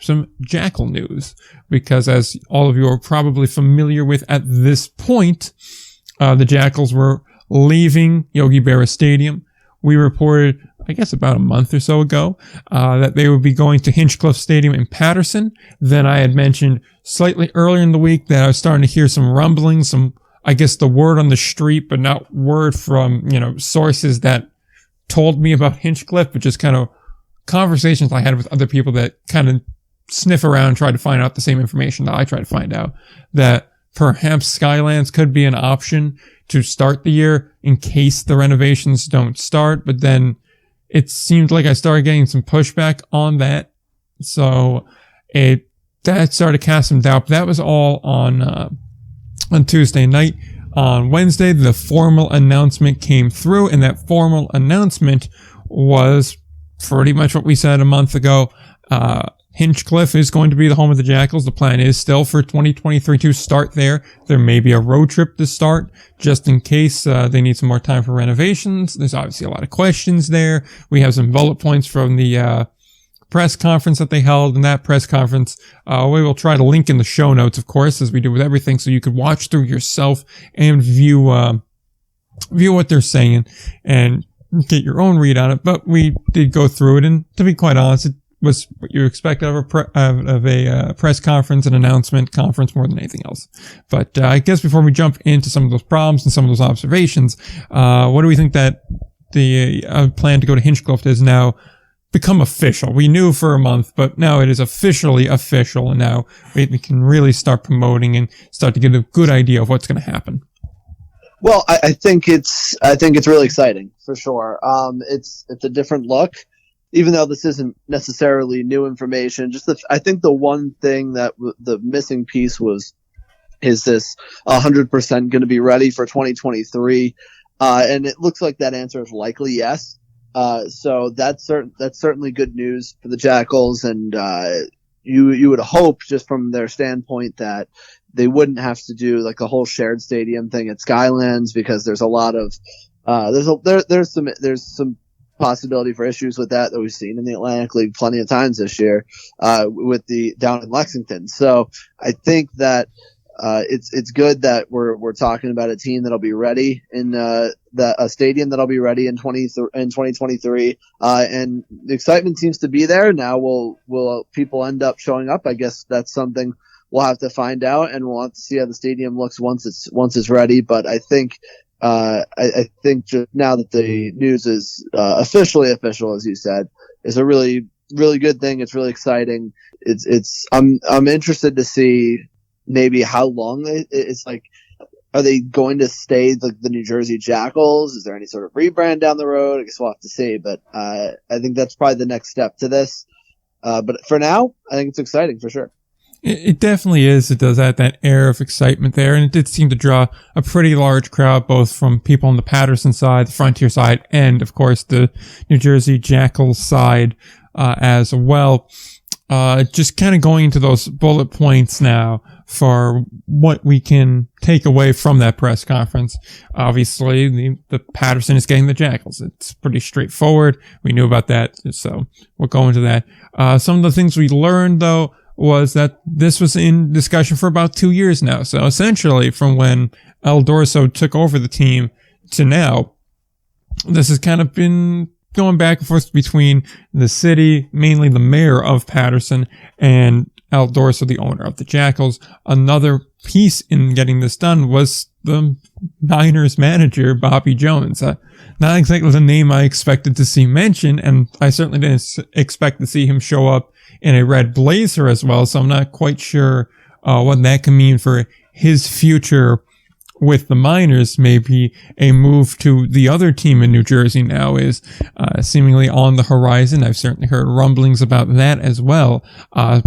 some Jackal news, because as all of you are probably familiar with at this point, the Jackals were leaving Yogi Berra Stadium. We reported, I guess about a month or so ago, that they would be going to Hinchcliffe Stadium in Paterson. Then I had mentioned slightly earlier in the week that I was starting to hear some rumblings, I guess the word on the street, but not word from, sources that told me about Hinchcliffe, but just kind of conversations I had with other people that kind of sniff around and try to find out the same information that I try to find out, that perhaps Skylands could be an option to start the year in case the renovations don't start. But then it seemed like I started getting some pushback on that. So that started to cast some doubt. But that was all on Tuesday night. On Wednesday, the formal announcement came through, and that formal announcement was pretty much what we said a month ago. Hinchcliffe is going to be the home of the Jackals. The plan is still for 2023 to start there. There may be a road trip to start just in case they need some more time for renovations. There's obviously a lot of questions there. We have some bullet points from the press conference that they held. In that press conference, we will try to link in the show notes, of course, as we do with everything, so you could watch through yourself and view what they're saying and get your own read on it. But we did go through it, and to be quite honest, it was what you expect of a press conference, an announcement conference, more than anything else. But I guess before we jump into some of those problems and some of those observations, what do we think that the plan to go to Hinchcliffe has now become official? We knew for a month, but now it is officially official, and now we can really start promoting and start to get a good idea of what's going to happen. Well, I think it's really exciting for sure. It's a different look. Even though this isn't necessarily new information, I think the one thing that the missing piece is this 100% going to be ready for 2023, and it looks like that answer is likely yes. So that's certainly good news for the Jackals, and you would hope, just from their standpoint, that they wouldn't have to do like a whole shared stadium thing at Skylands, because there's a lot of there's some possibility for issues with that we've seen in the Atlantic League plenty of times this year, with the down in Lexington. So I think that it's good that we're talking about a team that'll be ready in a stadium that'll be ready in 2023, and the excitement seems to be there. Now will people end up showing up? I guess that's something we'll have to find out, and we'll have to see how the stadium looks once it's ready. But I think I think just now that the news is officially official, as you said, is a really, really good thing. It's really exciting. I'm interested to see maybe how long it's like. Are they going to stay the New Jersey Jackals? Is there any sort of rebrand down the road? I guess we'll have to see. But I think that's probably the next step to this. But for now, I think it's exciting for sure. It definitely is. It does add that air of excitement there, and it did seem to draw a pretty large crowd, both from people on the Paterson side, the Frontier side, and of course the New Jersey Jackals side as well. Just kind of going into those bullet points now for what we can take away from that press conference. Obviously, the Paterson is getting the Jackals. It's pretty straightforward. We knew about that, so we'll go into that. Some of the things we learned, though, was that this was in discussion for about 2 years now. So essentially, from when El Dorso took over the team to now, this has kind of been going back and forth between the city, mainly the mayor of Paterson, and El Dorso, the owner of the Jackals. Another piece in getting this done was the Niners manager, Bobby Jones. Not exactly the name I expected to see mentioned, and I certainly didn't expect to see him show up in a red blazer as well, so I'm not quite sure what that can mean for his future with the Miners. Maybe a move to the other team in New Jersey now is seemingly on the horizon. I've certainly heard rumblings about that as well,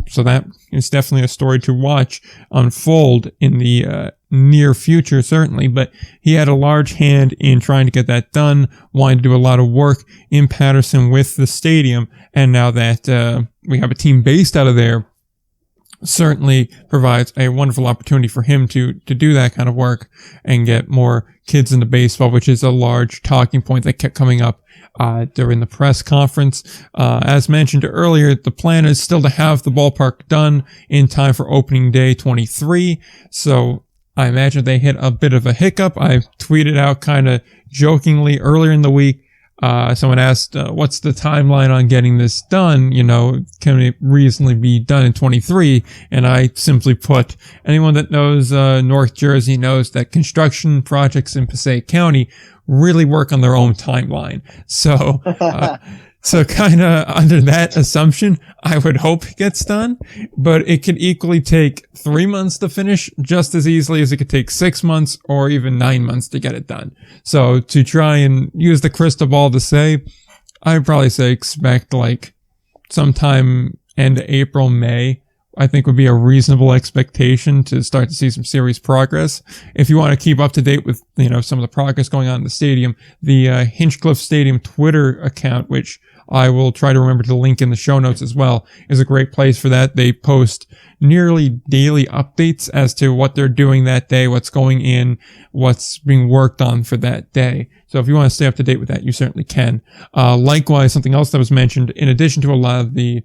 so that is definitely a story to watch unfold in the near future, certainly. But he had a large hand in trying to get that done, wanting to do a lot of work in Paterson with the stadium, and now that we have a team based out of there, certainly provides a wonderful opportunity for him to do that kind of work and get more kids into baseball, which is a large talking point that kept coming up during the press conference. As mentioned earlier, the plan is still to have the ballpark done in time for opening day 23. So I imagine they hit a bit of a hiccup. I tweeted out kind of jokingly earlier in the week. Someone asked, what's the timeline on getting this done? You know, can it reasonably be done in 23? And I simply put, anyone that knows, North Jersey knows that construction projects in Passaic County really work on their own timeline. So, so kind of under that assumption, I would hope it gets done, but it could equally take 3 months to finish just as easily as it could take 6 months or even 9 months to get it done. So to try and use the crystal ball to say, I would probably say expect like sometime end April, May, I think would be a reasonable expectation to start to see some serious progress. If you want to keep up to date with, you know, some of the progress going on in the stadium, the Hinchcliffe Stadium Twitter account, which I will try to remember to link in the show notes as well, is a great place for that. They post nearly daily updates as to what they're doing that day, what's going in, what's being worked on for that day. So if you want to stay up to date with that, you certainly can. Likewise, something else that was mentioned, in addition to a lot of the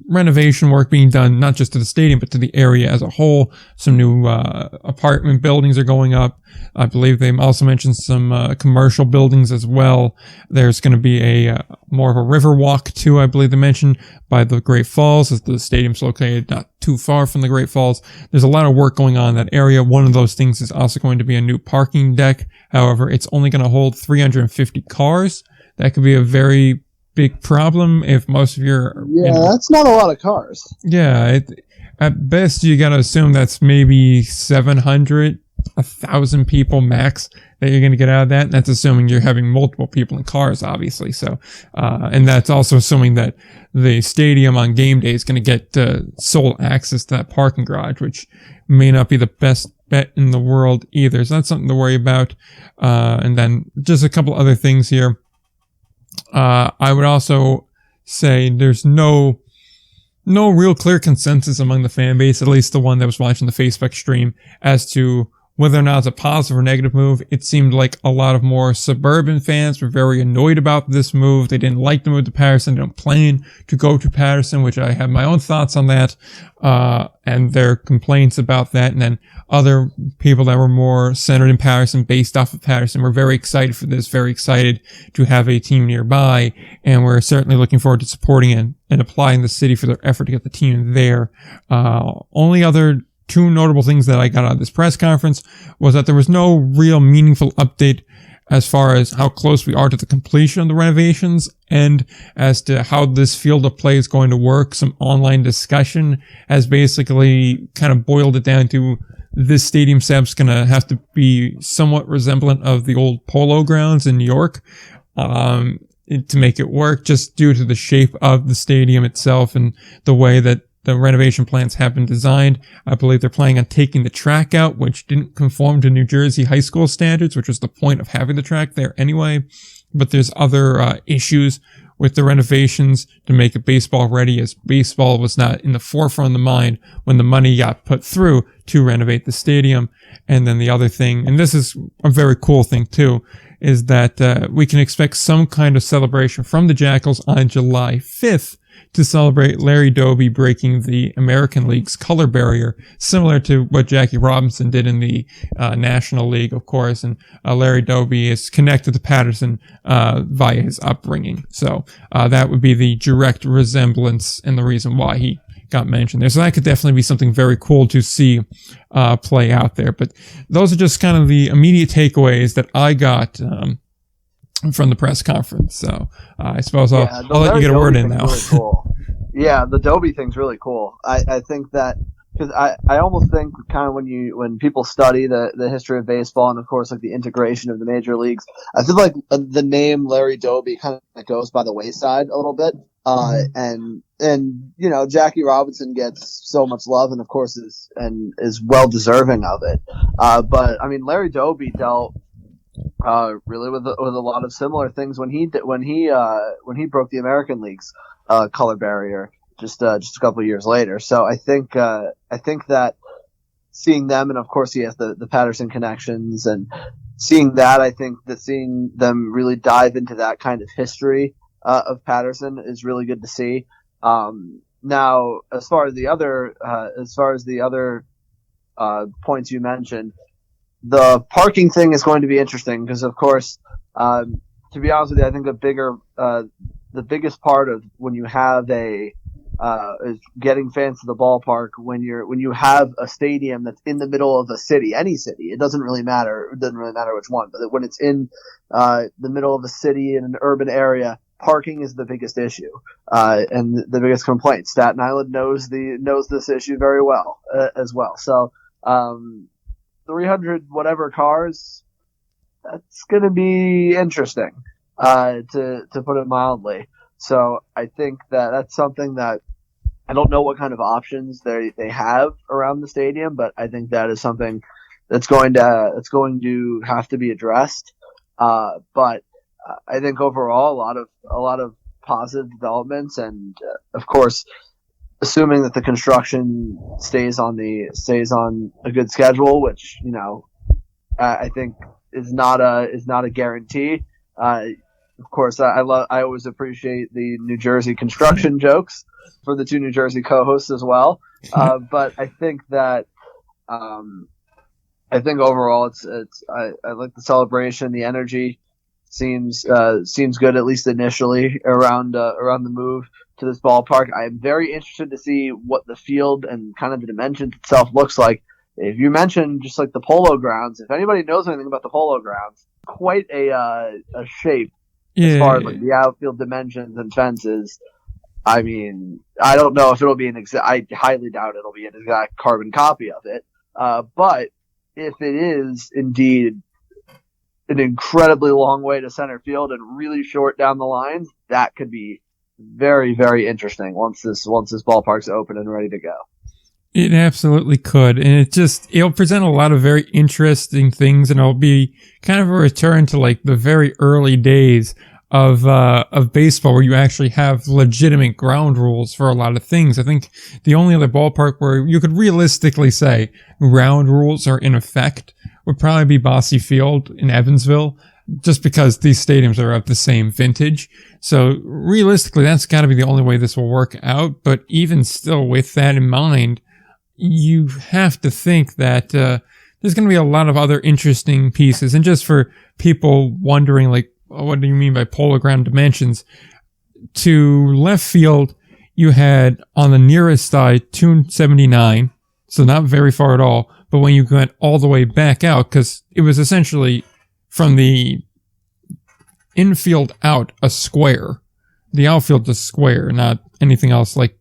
renovation work being done, not just to the stadium, but to the area as a whole. Some new apartment buildings are going up. I believe they also mentioned some commercial buildings as well. There's going to be a more of a river walk too, I believe they mentioned, by the Great Falls, as the stadium's located not too far from the Great Falls. There's a lot of work going on in that area. One of those things is also going to be a new parking deck. However, it's only going to hold 350 cars. That could be a very big problem if most of your... Yeah, that's not a lot of cars. Yeah, at best you gotta assume that's maybe 700, 1,000 people max that you're gonna get out of that. And that's assuming you're having multiple people in cars, obviously. So, and that's also assuming that the stadium on game day is gonna get sole access to that parking garage, which may not be the best bet in the world either. So that's something to worry about. And then just a couple other things here. I would also say there's no real clear consensus among the fan base, at least the one that was watching the Facebook stream, as to whether or not it's a positive or negative move. It seemed like a lot of more suburban fans were very annoyed about this move. They didn't like the move to Paterson. They don't plan to go to Paterson, which I have my own thoughts on that, and their complaints about that. And then other people that were more centered in Paterson, based off of Paterson, were very excited for this, very excited to have a team nearby, and we're certainly looking forward to supporting and applying the city for their effort to get the team there. Only other two notable things that I got out of this press conference was that there was no real meaningful update as far as how close we are to the completion of the renovations and as to how this field of play is going to work. Some online discussion has basically kind of boiled it down to this stadium setup's going to have to be somewhat resemblant of the old Polo Grounds in New York, to make it work, just due to the shape of the stadium itself and the way that the renovation plans have been designed. I believe they're planning on taking the track out, which didn't conform to New Jersey high school standards, which was the point of having the track there anyway. But there's other issues with the renovations to make it baseball ready, as baseball was not in the forefront of the mind when the money got put through to renovate the stadium. And then the other thing, and this is a very cool thing too, is that we can expect some kind of celebration from the Jackals on July 5th to celebrate Larry Doby breaking the American League's color barrier, similar to what Jackie Robinson did in the National League, of course. And Larry Doby is connected to Paterson via his upbringing. So that would be the direct resemblance and the reason why he got mentioned there. So that could definitely be something very cool to see play out there. But those are just kind of the immediate takeaways that I got from the press conference. So I suppose I'll let you get a word in now. Really cool. Yeah, the Doby thing's really cool. I think that, because I almost think kind of when people study the history of baseball and of course like the integration of the major leagues, I feel like the name Larry Doby kind of goes by the wayside a little bit. And you know, Jackie Robinson gets so much love and of course is well deserving of it. But I mean, Larry Doby dealt really with a lot of similar things when he broke the American League's color barrier. just a couple of years later. So I think that seeing them, and of course he has the Paterson connections, and seeing that, I think that seeing them really dive into that kind of history of Paterson is really good to see. Now, as far as the other points you mentioned, the parking thing is going to be interesting because, of course, to be honest with you, I think the biggest part of when you have is getting fans to the ballpark when you have a stadium that's in the middle of a city, any city. It doesn't really matter. It doesn't really matter which one, but when it's in the middle of a city in an urban area, parking is the biggest issue and the biggest complaint. Staten Island knows this issue very well as well. So 300 whatever cars, that's going to be interesting to put it mildly. So I think that's something that I don't know what kind of options they have around the stadium, but I think that is something that's going to have to be addressed. But I think overall a lot of positive developments, and of course, assuming that the construction stays on a good schedule, which I think is not a guarantee. Of course, I always appreciate the New Jersey construction jokes for the two New Jersey co-hosts as well. But I think that overall I like the celebration, the energy seems good, at least initially around the move to this ballpark. I am very interested to see what the field and kind of the dimensions itself looks like. If you mentioned just like the Polo Grounds, if anybody knows anything about the Polo Grounds, quite a shape as far as like the outfield dimensions and fences. I mean, I don't know if it'll be I highly doubt it'll be an exact carbon copy of it. But if it is indeed an incredibly long way to center field and really short down the lines, that could be very, very interesting once this ballpark's open and ready to go. It absolutely could, and it'll present a lot of very interesting things, and it'll be kind of a return to like the very early days of baseball, where you actually have legitimate ground rules for a lot of things. I think the only other ballpark where you could realistically say ground rules are in effect would probably be Bosse Field in Evansville, just because these stadiums are of the same vintage. So realistically, that's got to be the only way this will work out. But even still, with that in mind, you have to think that there's going to be a lot of other interesting pieces. And just for people wondering, like, what do you mean by Polo Ground dimensions? To left field, you had on the nearest side 279, so not very far at all. But when you went all the way back out, because it was essentially from the infield out a square, the outfield a square, not anything else like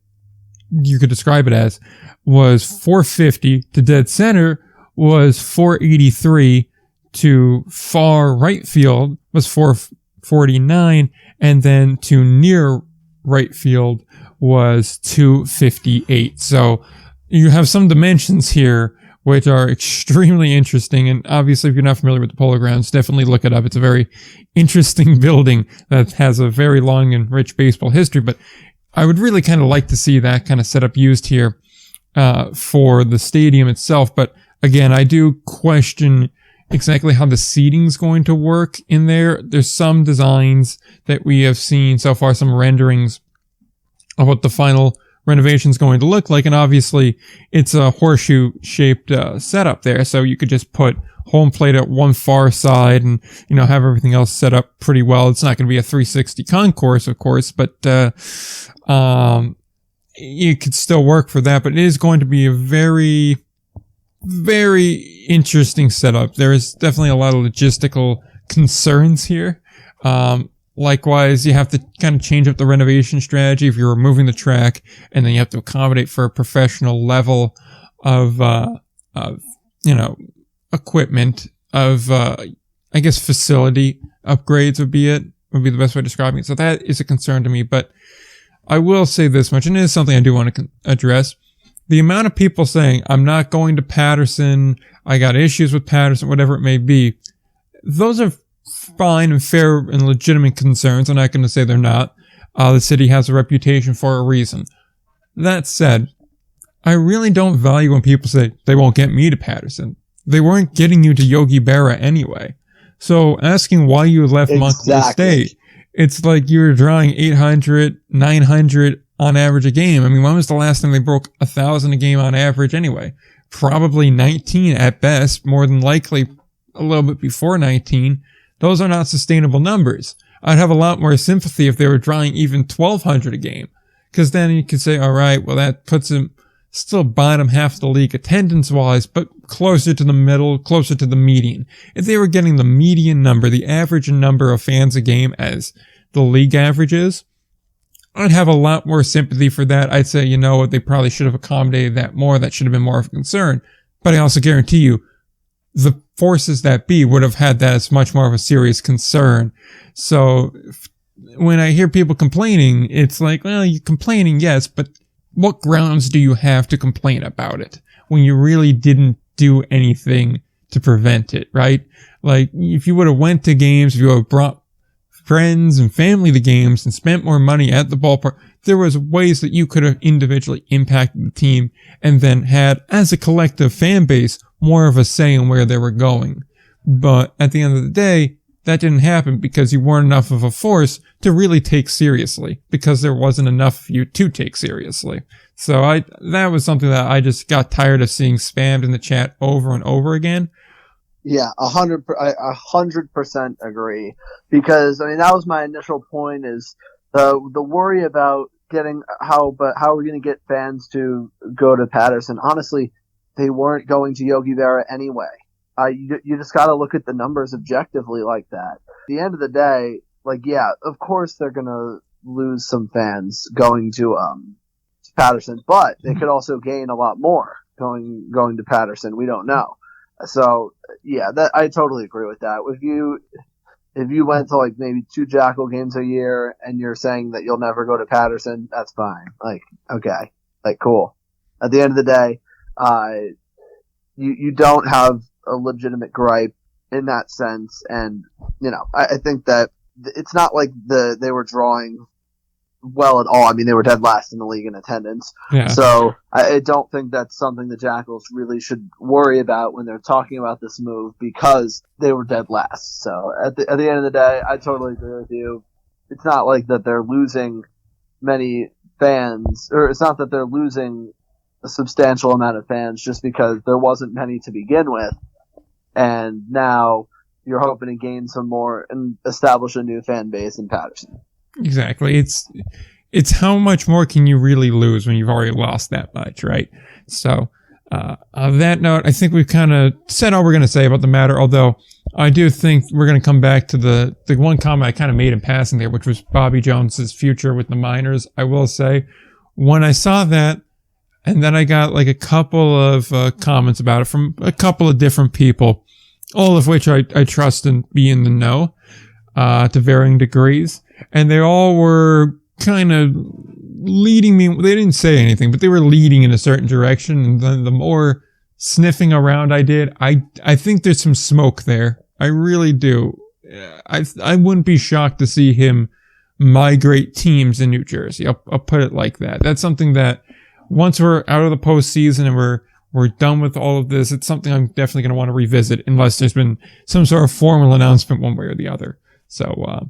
you could describe it as, was 450 to dead center was 483 to far right field was 449, and then to near right field was 258. So you have some dimensions here which are extremely interesting. And obviously, if you're not familiar with the Polo Grounds, definitely look it up. It's a very interesting building that has a very long and rich baseball history. But I would really kind of like to see that kind of setup used here for the stadium itself. But again, I do question exactly how the seating's going to work in there. There's some designs that we have seen so far, some renderings of what the final renovation's going to look like, and obviously it's a horseshoe-shaped setup there, so you could just put home plate at one far side and, have everything else set up pretty well. It's not going to be a 360 concourse, of course, but it could still work for that. But it is going to be a very, very interesting setup. There is definitely a lot of logistical concerns here. Likewise, you have to kind of change up the renovation strategy if you're removing the track, and then you have to accommodate for a professional level of equipment, of, I guess facility upgrades would be the best way of describing it. So that is a concern to me, but I will say this much, and it is something I do want to address. The amount of people saying, I'm not going to Paterson, I got issues with Paterson, whatever it may be, those are fine and fair and legitimate concerns. I'm not going to say they're not. The city has a reputation for a reason. that said, I really don't value when people say they won't get me to Paterson. They weren't getting you to Yogi Berra anyway. So asking why you left Montclair State, it's like you were drawing 800, 900 on average a game. I mean, when was the last time they broke 1,000 a game on average anyway? Probably 19 at best, more than likely a little bit before 19. Those are not sustainable numbers. I'd have a lot more sympathy if they were drawing even 1,200 a game. Because then you could say, all right, well, that puts them still bottom half of the league attendance-wise, but closer to the middle, closer to the median. If they were getting the median number, the average number of fans a game as the league average is, I'd have a lot more sympathy for that. I'd say, you know what, they probably should have accommodated that more. That should have been more of a concern. But I also guarantee you, the forces that be would have had that as much more of a serious concern. So when I hear people complaining, it's like, well, you're complaining, yes, but what grounds do you have to complain about it when you really didn't do anything to prevent it, right? Like, if you would have went to games, if you would have brought friends and family to games and spent more money at the ballpark, there was ways that you could have individually impacted the team and then had, as a collective fan base, more of a say in where they were going. But at the end of the day, that didn't happen because you weren't enough of a force to really take seriously, because there wasn't enough of you to take seriously. So that was something that I just got tired of seeing spammed in the chat over and over again. Yeah, 100% agree. Because, I mean, that was my initial point, is the worry about how are we going to get fans to go to Paterson? Honestly, they weren't going to Yogi Berra anyway. You just got to look at the numbers objectively like that. At the end of the day, like, yeah, of course they're going to lose some fans going to Paterson, but they could also gain a lot more going to Paterson. We don't know. So, yeah, that I totally agree with that. If you went to like maybe 2 Jackal games a year and you're saying that you'll never go to Paterson, that's fine. Like, okay, like, cool. At the end of the day, you don't have a legitimate gripe in that sense, and you know, I think that it's not like they were drawing well at all. I mean, they were dead last in the league in attendance. Yeah. So I don't think that's something the Jackals really should worry about when they're talking about this move, because they were dead last. So at the end of the day, I totally agree with you. It's not like that they're losing many fans, or it's not that they're losing a substantial amount of fans just because there wasn't many to begin with, and now you're hoping to gain some more and establish a new fan base in Paterson. Exactly. It's how much more can you really lose when you've already lost that much, right? So, on that note, I think we've kind of said all we're going to say about the matter, although I do think we're going to come back to the one comment I kind of made in passing there, which was Bobby Jones's future with the Miners. I will say, when I saw that, and then I got like a couple of comments about it from a couple of different people, all of which I trust and be in the know to varying degrees. And they all were kind of leading me. They didn't say anything, but they were leading in a certain direction. And then the more sniffing around I did, I think there's some smoke there. I really do. I wouldn't be shocked to see him migrate teams in New Jersey. I'll put it like that. That's something that once we're out of the postseason and we're done with all of this, it's something I'm definitely going to want to revisit unless there's been some sort of formal announcement one way or the other. So,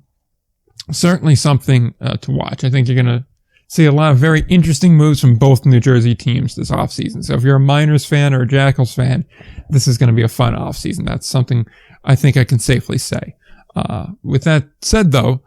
certainly something to watch. I think you're going to see a lot of very interesting moves from both New Jersey teams this offseason. So if you're a Miners fan or a Jackals fan, this is going to be a fun offseason. That's something I think I can safely say. With that said, though,